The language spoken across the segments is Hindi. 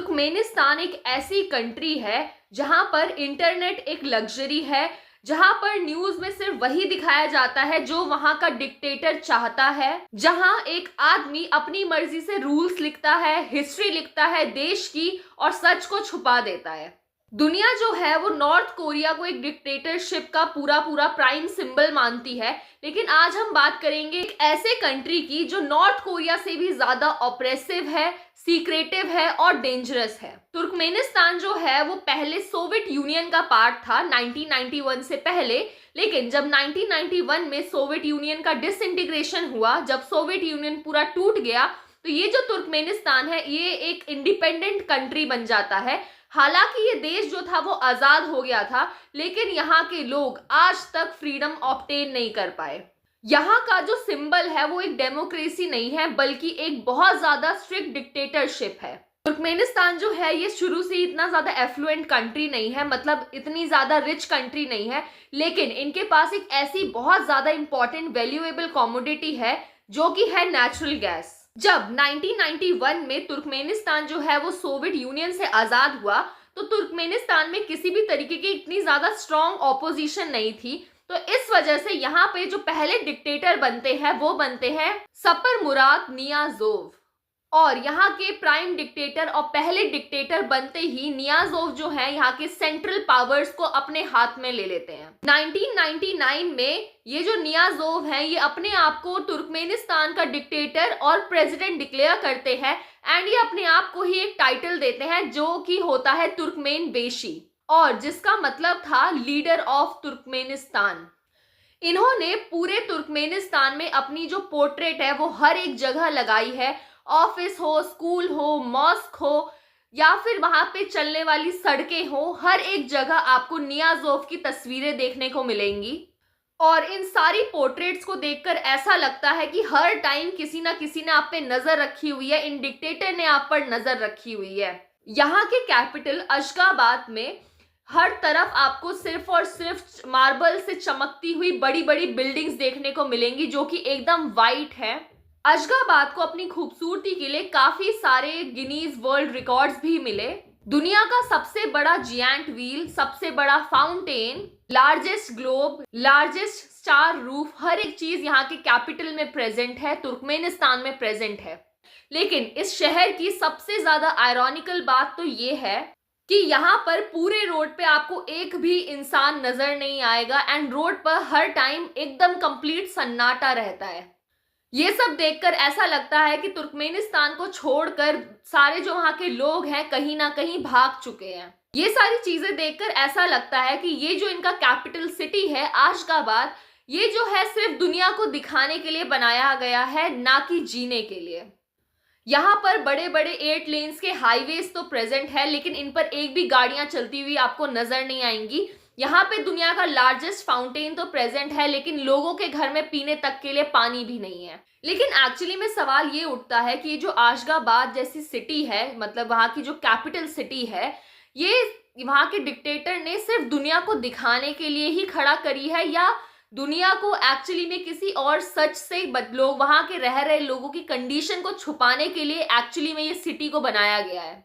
तुर्कमेनिस्तान एक ऐसी कंट्री है जहां पर इंटरनेट एक लग्जरी है, जहां पर न्यूज में सिर्फ वही दिखाया जाता है जो वहां का डिक्टेटर चाहता है, जहां एक आदमी अपनी मर्जी से रूल्स लिखता है, हिस्ट्री लिखता है देश की और सच को छुपा देता है। दुनिया जो है वो नॉर्थ कोरिया को एक डिक्टेटरशिप का पूरा पूरा प्राइम सिंबल मानती है, लेकिन आज हम बात करेंगे एक ऐसे कंट्री की जो नॉर्थ कोरिया से भी ज्यादा ऑप्रेसिव है, सीक्रेटिव है और डेंजरस है। तुर्कमेनिस्तान जो है वो पहले सोवियत यूनियन का पार्ट था 1991 से पहले, लेकिन जब 1991 में सोवियत यूनियन का डिसइंटीग्रेशन हुआ, जब सोवियत यूनियन पूरा टूट गया, तो ये जो तुर्कमेनिस्तान है ये एक इंडिपेंडेंट कंट्री बन जाता है। हालांकि ये देश जो था वो आजाद हो गया था, लेकिन यहाँ के लोग आज तक फ्रीडम ऑब्टेन नहीं कर पाए। यहाँ का जो सिंबल है वो एक डेमोक्रेसी नहीं है, बल्कि एक बहुत ज्यादा स्ट्रिक्ट डिक्टेटरशिप है। तुर्कमेनिस्तान जो है ये शुरू से इतना ज्यादा एफ्लुएंट कंट्री नहीं है, मतलब इतनी ज्यादा रिच कंट्री नहीं है, लेकिन इनके पास एक ऐसी बहुत ज्यादा इंपॉर्टेंट वैल्यूएबल कमोडिटी है जो कि है नेचुरल गैस। जब 1991 में तुर्कमेनिस्तान जो है वो सोवियत यूनियन से आजाद हुआ, तो तुर्कमेनिस्तान में किसी भी तरीके की इतनी ज्यादा स्ट्रॉन्ग ऑपोजिशन नहीं थी। तो इस वजह से यहाँ पे जो पहले डिक्टेटर बनते हैं वो बनते हैं सपर मुराद नियाज़ोव, और यहाँ के प्राइम डिक्टेटर और पहले डिक्टेटर बनते ही नियाज़ोव जो है यहाँ के सेंट्रल पावर्स को अपने हाथ में ले लेते हैं। 1999 में ये जो नियाज़ोव हैं ये अपने आप को तुर्कमेनिस्तान का डिक्टेटर और प्रेसिडेंट डिक्लेयर करते हैं, एंड ये अपने आप को ही एक टाइटल देते हैं जो कि होता है तुर्कमेन बेशी, और जिसका मतलब था लीडर ऑफ तुर्कमेनिस्तान। इन्होंने पूरे तुर्कमेनिस्तान में अपनी जो पोर्ट्रेट है वो हर एक जगह लगाई है, ऑफिस हो, स्कूल हो, मॉस्क हो या फिर वहां पे चलने वाली सड़कें हो, हर एक जगह आपको नियाज़ोव की तस्वीरें देखने को मिलेंगी। और इन सारी पोर्ट्रेट्स को देखकर ऐसा लगता है कि हर टाइम किसी ना किसी ने आप पे नजर रखी हुई है, इन डिक्टेटर ने आप पर नजर रखी हुई है। यहाँ के कैपिटल अशगाबाद में हर तरफ आपको सिर्फ और सिर्फ मार्बल से चमकती हुई बड़ी बड़ी बिल्डिंग्स देखने को मिलेंगी जो कि एकदम वाइट है। अशगाबाद को अपनी खूबसूरती के लिए काफी सारे गिनीज वर्ल्ड रिकॉर्ड्स भी मिले। दुनिया का सबसे बड़ा जियांट व्हील, सबसे बड़ा fountain, largest globe, largest star roof, हर एक चीज यहाँ के कैपिटल में प्रेजेंट है, तुर्कमेनिस्तान में प्रेजेंट है। लेकिन इस शहर की सबसे ज्यादा आयरॉनिकल बात तो ये है कि यहाँ पर पूरे रोड पे आपको एक भी इंसान नजर नहीं आएगा, एंड रोड पर हर टाइम एकदम कंप्लीट सन्नाटा रहता है। ये सब देखकर ऐसा लगता है कि तुर्कमेनिस्तान को छोड़कर सारे जो वहाँ के लोग हैं कहीं ना कहीं भाग चुके हैं। ये सारी चीजें देखकर ऐसा लगता है कि ये जो इनका कैपिटल सिटी है अशगाबाद, ये जो है सिर्फ दुनिया को दिखाने के लिए बनाया गया है, ना कि जीने के लिए। यहाँ पर बड़े बड़े 8 लेन्स के हाईवेज तो प्रेजेंट है, लेकिन इन पर एक भी गाड़ियां चलती हुई आपको नजर नहीं आएंगी। यहाँ पे दुनिया का लार्जेस्ट फाउंटेन तो प्रेजेंट है, लेकिन लोगों के घर में पीने तक के लिए पानी भी नहीं है। लेकिन एक्चुअली में सवाल ये उठता है कि ये जो अशगाबाद जैसी सिटी है, मतलब वहाँ की जो कैपिटल सिटी है, ये वहाँ के डिक्टेटर ने सिर्फ दुनिया को दिखाने के लिए ही खड़ा करी है, या दुनिया को एक्चुअली में किसी और सच से लोग वहाँ के रह रहे लोगों की कंडीशन को छुपाने के लिए एक्चुअली में ये सिटी को बनाया गया है।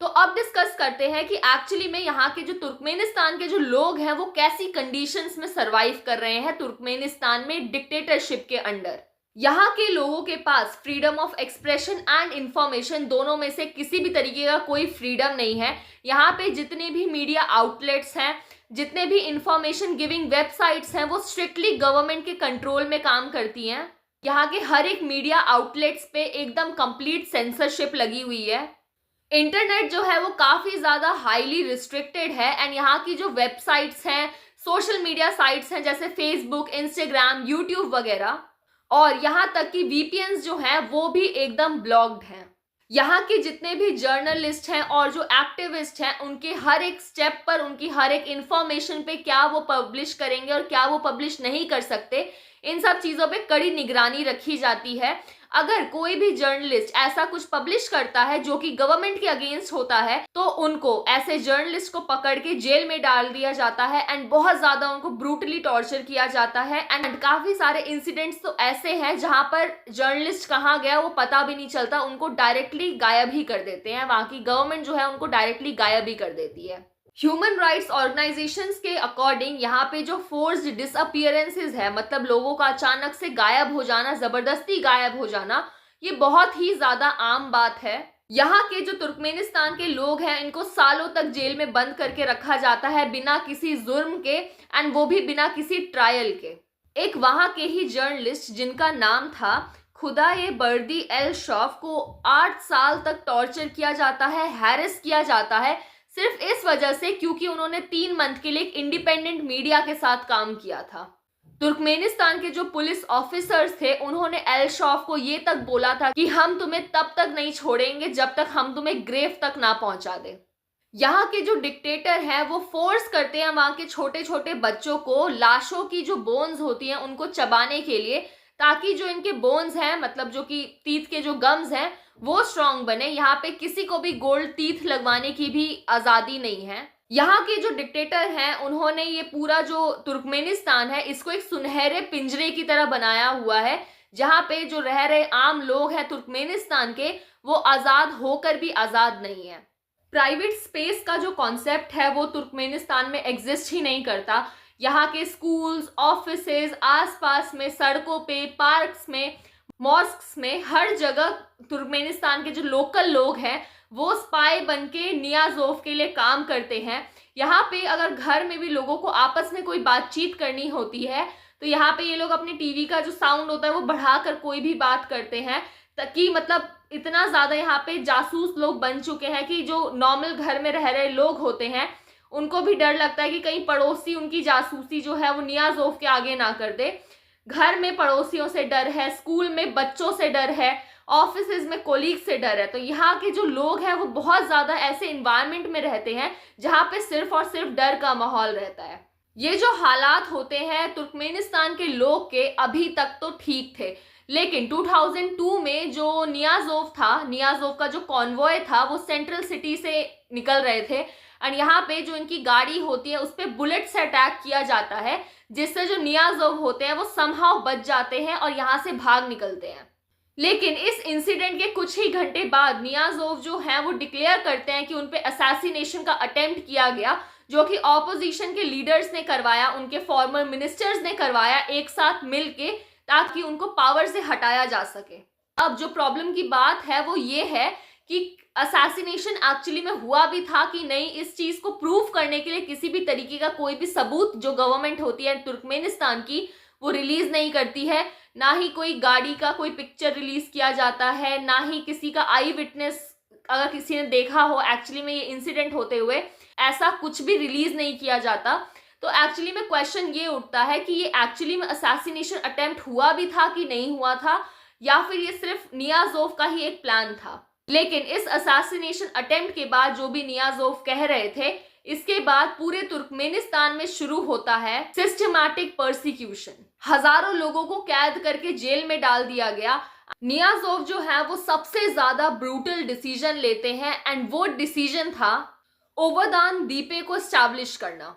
तो अब डिस्कस करते हैं कि एक्चुअली में यहाँ के जो तुर्कमेनिस्तान के जो लोग हैं वो कैसी कंडीशंस में सरवाइव कर रहे हैं तुर्कमेनिस्तान में डिक्टेटरशिप के अंडर। यहाँ के लोगों के पास freedom of expression and information दोनों में से किसी भी तरीके का कोई फ्रीडम नहीं है। यहाँ पे जितने भी मीडिया आउटलेट्स हैं, जितने भी इंफॉर्मेशन गिविंग वेबसाइट्स हैं, वो स्ट्रिक्टली गवर्नमेंट के कंट्रोल में काम करती हैं। यहाँ के हर एक मीडिया आउटलेट्स पे एकदम कंप्लीट सेंसरशिप लगी हुई है। इंटरनेट जो है वो काफी ज्यादा हाईली रिस्ट्रिक्टेड है, एंड यहाँ की जो वेबसाइट्स हैं, सोशल मीडिया साइट्स हैं जैसे फेसबुक, इंस्टाग्राम, यूट्यूब वगैरह, और यहाँ तक कि वीपीएन्स जो हैं वो भी एकदम ब्लॉक्ड हैं। यहाँ के जितने भी जर्नलिस्ट हैं और जो एक्टिविस्ट हैं, उनके हर एक स्टेप पर, उनकी हर एक इंफॉर्मेशन पे क्या वो पब्लिश करेंगे और क्या वो पब्लिश नहीं कर सकते, इन सब चीज़ों पे कड़ी निगरानी रखी जाती है। अगर कोई भी जर्नलिस्ट ऐसा कुछ पब्लिश करता है जो कि गवर्नमेंट के अगेंस्ट होता है तो उनको, ऐसे जर्नलिस्ट को पकड़ के जेल में डाल दिया जाता है एंड बहुत ज्यादा उनको ब्रूटली टॉर्चर किया जाता है। एंड काफी सारे इंसिडेंट्स तो ऐसे हैं जहां पर जर्नलिस्ट कहाँ गया वो पता भी नहीं चलता, उनको डायरेक्टली गायब ही कर देते हैं, वहां की गवर्नमेंट जो है उनको डायरेक्टली गायब ही कर देती है। ह्यूमन राइट्स ऑर्गेनाइजेशंस के अकॉर्डिंग यहाँ पे जो फोर्स्ड डिसअपियरेंसेस है, मतलब लोगों का अचानक से गायब हो जाना, जबरदस्ती गायब हो जाना, ये बहुत ही ज्यादा आम बात है। यहाँ के जो तुर्कमेनिस्तान के लोग हैं इनको सालों तक जेल में बंद करके रखा जाता है बिना किसी जुर्म के, एंड वो भी बिना किसी ट्रायल के। एक वहां के ही जर्नलिस्ट जिनका नाम था खुदाए बर्दी एल शौफ को 8 साल तक टॉर्चर किया जाता है, हैरेस किया जाता है, सिर्फ इस वजह से क्योंकि उन्होंने 3 मंथ के लिए एक इंडिपेंडेंट मीडिया के साथ काम किया था। तुर्कमेनिस्तान के जो पुलिस ऑफिसर्स थे उन्होंने एल शौफ को ये तक बोला था कि हम तुम्हें तब तक नहीं छोड़ेंगे जब तक हम तुम्हें ग्रेव तक ना पहुंचा दे। यहाँ के जो डिक्टेटर हैं वो फोर्स करते हैं वहां के छोटे छोटे बच्चों को लाशों की जो बोन्स होती हैं उनको चबाने के लिए, ताकि जो इनके बोन्स हैं, मतलब जो कि टीथ के जो गम्स हैं, वो स्ट्रांग बने। यहाँ पे किसी को भी गोल्ड टीथ लगवाने की भी आजादी नहीं है। यहाँ के जो डिक्टेटर हैं उन्होंने ये पूरा जो तुर्कमेनिस्तान है इसको एक सुनहरे पिंजरे की तरह बनाया हुआ है, जहाँ पे जो रह रहे आम लोग हैं तुर्कमेनिस्तान के वो आजाद होकर भी आजाद नहीं है। प्राइवेट स्पेस का जो कॉन्सेप्ट है वो तुर्कमेनिस्तान में एग्जिस्ट ही नहीं करता। यहाँ के स्कूल्स, ऑफिसेज, आसपास में सड़कों पे, पार्क्स में, मॉस्क्स में, हर जगह तुर्कमेनिस्तान के जो लोकल लोग हैं वो स्पाई बन के नियाज़ोव के लिए काम करते हैं। यहाँ पे अगर घर में भी लोगों को आपस में कोई बातचीत करनी होती है तो यहाँ पे ये लोग अपने टीवी का जो साउंड होता है वो बढ़ाकर कोई भी बात करते हैं, ताकि मतलब इतना ज़्यादा यहाँ पे जासूस लोग बन चुके हैं कि जो नॉर्मल घर में रह रहे लोग होते हैं उनको भी डर लगता है कि कहीं पड़ोसी उनकी जासूसी जो है वो नियाज़ोव के आगे ना कर दे। घर में पड़ोसियों से डर है, स्कूल में बच्चों से डर है, ऑफिसेज में कोलीग से डर है। तो यहाँ के जो लोग हैं वो बहुत ज़्यादा ऐसे इन्वायरमेंट में रहते हैं जहाँ पे सिर्फ और सिर्फ डर का माहौल रहता है। ये जो हालात होते हैं तुर्कमेनिस्तान के लोग के अभी तक तो ठीक थे, लेकिन 2002 में जो नियाज़ोव था, नियाज़ोव का जो कॉन्वॉय था वो सेंट्रल सिटी से निकल रहे थे एंड यहाँ पे जो इनकी गाड़ी होती है उस पर बुलेट से अटैक किया जाता है, जिससे जो नियाज़ोव होते हैं वो समहाउ बच जाते हैं और यहाँ से भाग निकलते हैं। लेकिन इस इंसिडेंट के कुछ ही घंटे बाद नियाज़ोव जो हैं वो डिक्लेयर करते हैं कि उन पे असैसिनेशन का अटेम्प्ट किया गया, जो कि ऑपोजिशन के लीडर्स ने करवाया, उनके फॉर्मर मिनिस्टर्स ने करवाया एक साथ मिलके, ताकि उनको पावर से हटाया जा सके। अब जो प्रॉब्लम की बात है वो ये है कि असैसिनेशन एक्चुअली में हुआ भी था कि नहीं, इस चीज को प्रूव करने के लिए किसी भी तरीके का कोई भी सबूत जो गवर्नमेंट होती है तुर्कमेनिस्तान की वो रिलीज नहीं करती है। ना ही कोई गाड़ी का कोई पिक्चर रिलीज किया जाता है, ना ही किसी का आई विटनेस, अगर किसी ने देखा हो एक्चुअली में ये इंसिडेंट होते हुए, ऐसा कुछ भी रिलीज नहीं किया जाता। तो एक्चुअली में क्वेश्चन ये उठता है कि ये एक्चुअली में असैसिनेशन अटेम्प्ट हुआ भी था कि नहीं हुआ था, या फिर ये सिर्फ नियाज़ोव का ही एक प्लान था। लेकिन इस असैसिनेशन अटेम्प्ट के बाद जो भी नियाज़ोव कह रहे थे, इसके बाद पूरे तुर्कमेनिस्तान में शुरू होता है सिस्टमैटिक परसिक्यूशन। हजारों लोगों को कैद करके जेल में डाल दिया गया। नियाज़ोव जो है वो सबसे ज्यादा ब्रूटल डिसीजन लेते हैं एंड वो डिसीजन था ओवदान द्वीपे को एस्टैब्लिश करना।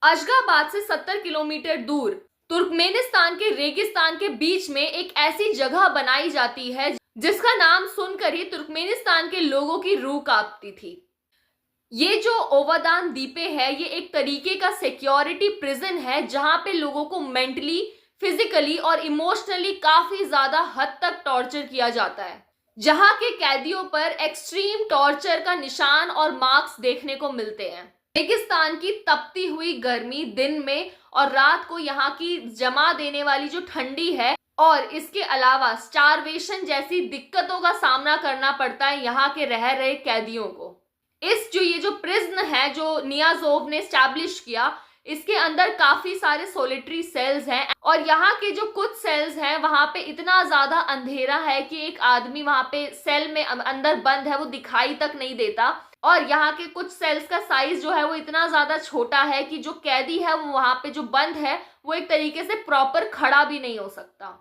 अशगाबाद से 70 किलोमीटर दूर तुर्कमेनिस्तान के रेगिस्तान के बीच में एक ऐसी जगह बनाई जाती है जिसका नाम सुनकर ही तुर्कमेनिस्तान के लोगों की रूह कांपती थी। ये जो ओवदान द्वीपे है ये एक तरीके का सिक्योरिटी प्रिजन है जहां पे लोगों को मेंटली, फिजिकली और इमोशनली काफी ज्यादा हद तक टॉर्चर किया जाता है, जहां के कैदियों पर एक्सट्रीम टॉर्चर का निशान और मार्क्स देखने को मिलते हैं। रेगिस्तान की तपती हुई गर्मी दिन में और रात को यहाँ की जमा देने वाली जो ठंडी है, और इसके अलावा स्टारवेशन जैसी दिक्कतों का सामना करना पड़ता है यहाँ के रह रहे कैदियों को। ये जो प्रिजन है जो नियाज़ोव ने एस्टैब्लिश किया, इसके अंदर काफी सारे सोलिटरी सेल्स हैं और यहाँ के जो कुछ सेल्स हैं वहां पे इतना ज्यादा अंधेरा है कि एक आदमी वहां पे सेल में अंदर बंद है वो दिखाई तक नहीं देता। और यहाँ के कुछ सेल्स का साइज जो है वो इतना ज्यादा छोटा है कि जो कैदी है वो वहां पे जो बंद है वो एक तरीके से प्रॉपर खड़ा भी नहीं हो सकता।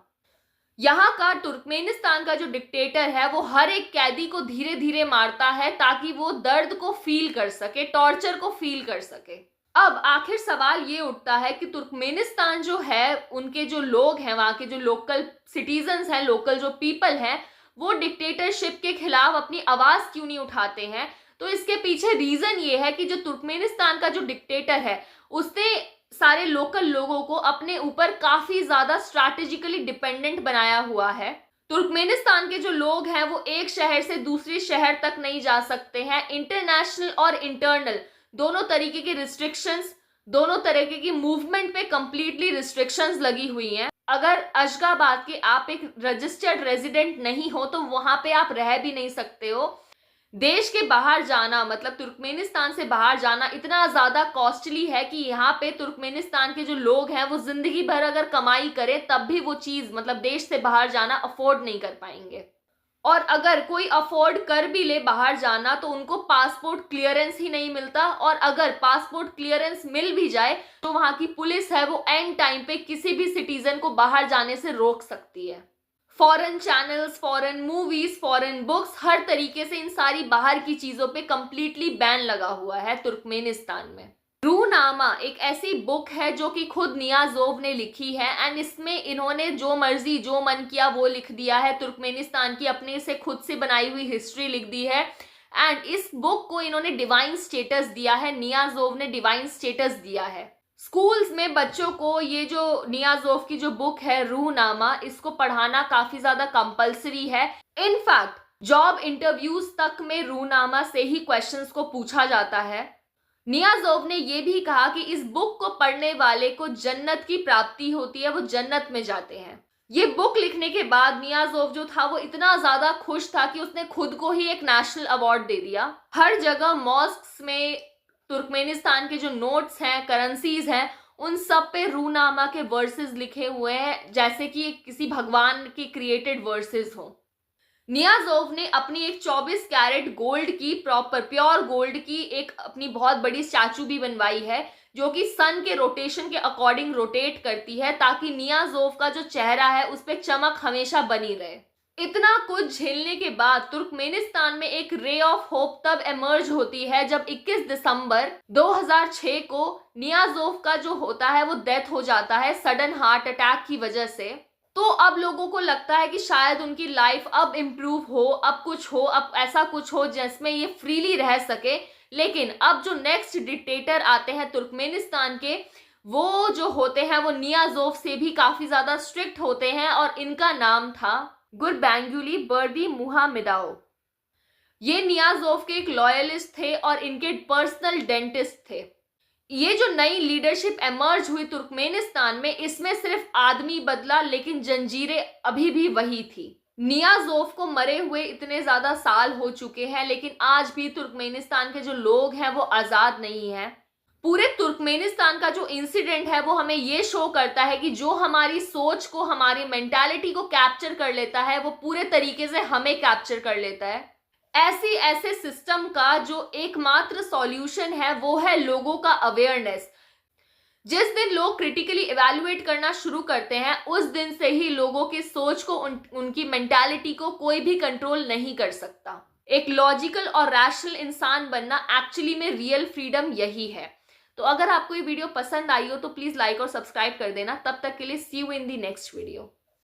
यहाँ का तुर्कमेनिस्तान का जो डिक्टेटर है वो हर एक कैदी को धीरे धीरे मारता है ताकि वो दर्द को फील कर सके, टॉर्चर को फील कर सके। अब आखिर सवाल ये उठता है कि तुर्कमेनिस्तान जो है, उनके जो लोग हैं, वहाँ के जो लोकल सिटीजन्स हैं, लोकल जो पीपल हैं, वो डिक्टेटरशिप के खिलाफ अपनी आवाज क्यों नहीं उठाते हैं। तो इसके पीछे रीजन ये है कि जो तुर्कमेनिस्तान का जो डिक्टेटर है उसने सारे लोकल लोगों को अपने ऊपर काफी ज्यादा स्ट्रैटेजिकली डिपेंडेंट बनाया हुआ है। तुर्कमेनिस्तान के जो लोग हैं वो एक शहर से दूसरे शहर तक नहीं जा सकते हैं। इंटरनेशनल और इंटरनल दोनों तरीके की रिस्ट्रिक्शंस, दोनों तरीके की मूवमेंट पे कंप्लीटली रिस्ट्रिक्शंस लगी हुई हैं। अगर अशगाबाद के आप एक रजिस्टर्ड रेजिडेंट नहीं हो तो वहां पे आप रह भी नहीं सकते हो। देश के बाहर जाना, मतलब तुर्कमेनिस्तान से बाहर जाना इतना ज्यादा कॉस्टली है कि यहाँ पे तुर्कमेनिस्तान के जो लोग हैं वो जिंदगी भर अगर कमाई करें तब भी वो चीज, मतलब देश से बाहर जाना अफोर्ड नहीं कर पाएंगे। और अगर कोई अफोर्ड कर भी ले बाहर जाना तो उनको पासपोर्ट क्लियरेंस ही नहीं मिलता, और अगर पासपोर्ट क्लियरेंस मिल भी जाए तो वहां की पुलिस है वो एंड टाइम पे किसी भी सिटीजन को बाहर जाने से रोक सकती है। Foreign channels, foreign movies, foreign books, हर तरीके से इन सारी बाहर की चीजों पे कंप्लीटली बैन लगा हुआ है तुर्कमेनिस्तान में। रूहनामा एक ऐसी बुक है जो कि खुद नियाज़ोव ने लिखी है, एंड इसमें इन्होंने जो मर्जी जो मन किया वो लिख दिया है। तुर्कमेनिस्तान की अपने से खुद से बनाई हुई हिस्ट्री लिख दी है, एंड इस बुक को इन्होंने डिवाइन स्टेटस दिया है। नियाज़ोव ने डिवाइन स्टेटस दिया है। स्कूल्स में बच्चों को ये जो नियाज़ोव की जो बुक है रूहनामा, इसको पढ़ाना काफी ज्यादा कंपल्सरी है। इनफैक्ट जॉब इंटरव्यूज तक में रूहनामा से ही क्वेश्चंस को पूछा जाता है। नियाज़ोव ने यह भी कहा कि इस बुक को पढ़ने वाले को जन्नत की प्राप्ति होती है, वो जन्नत में जाते हैं। ये बुक लिखने के बाद नियाज़ोव जो था वो इतना ज्यादा खुश था कि उसने खुद को ही एक नेशनल अवार्ड दे दिया। हर जगह मॉस्क्स में तुर्कमेनिस्तान के जो नोट्स हैं, करेंसीज हैं, उन सब पे रूहनामा के वर्सेस लिखे हुए हैं, जैसे कि किसी भगवान के क्रिएटेड वर्सेस हो। नियाज़ोव ने अपनी एक 24 कैरेट गोल्ड की, प्रॉपर प्योर गोल्ड की एक अपनी बहुत बड़ी स्टैचू भी बनवाई है, जो कि सन के रोटेशन के अकॉर्डिंग रोटेट करती है, ताकि नियाज़ोव का जो चेहरा है उस पर चमक हमेशा बनी रहे। इतना कुछ झेलने के बाद तुर्कमेनिस्तान में एक रे ऑफ होप तब एमर्ज होती है जब 21 दिसंबर 2006 को नियाज़ोव का जो होता है वो डेथ हो जाता है सडन हार्ट अटैक की वजह से। तो अब लोगों को लगता है कि शायद उनकी लाइफ अब इम्प्रूव हो, अब कुछ हो, अब ऐसा कुछ हो जिसमें ये फ्रीली रह सके। लेकिन अब जो नेक्स्ट डिक्टेटर आते हैं तुर्कमेनिस्तान के, वो जो होते हैं वो नियाज़ोव से भी काफी ज्यादा स्ट्रिक्ट होते हैं, और इनका नाम था गुरबैंगुली बर्दीमुहामेदोव। ये नियाज़ोव के एक लॉयलिस्ट थे और इनके पर्सनल डेंटिस्ट थे। ये जो नई लीडरशिप एमर्ज हुई तुर्कमेनिस्तान में, इसमें सिर्फ आदमी बदला लेकिन जंजीरें अभी भी वही थी। नियाज़ोव को मरे हुए इतने ज्यादा साल हो चुके हैं, लेकिन आज भी तुर्कमेनिस्तान के जो लोग हैं वो आजाद नहीं हैं। पूरे तुर्कमेनिस्तान का जो इंसिडेंट है वो हमें ये शो करता है कि जो हमारी सोच को, हमारी मेंटालिटी को कैप्चर कर लेता है वो पूरे तरीके से हमें कैप्चर कर लेता है। ऐसे सिस्टम का जो एकमात्र सॉल्यूशन है वो है लोगों का अवेयरनेस। जिस दिन लोग क्रिटिकली इवैल्यूएट करना शुरू करते हैं उस दिन से ही लोगों की सोच को, उनकी मेंटालिटी को कोई भी कंट्रोल नहीं कर सकता। एक लॉजिकल और रैशनल इंसान बनना एक्चुअली में रियल फ्रीडम यही है। तो अगर आपको ये वीडियो पसंद आई हो तो प्लीज लाइक और सब्सक्राइब कर देना। तब तक के लिए see you in the next video.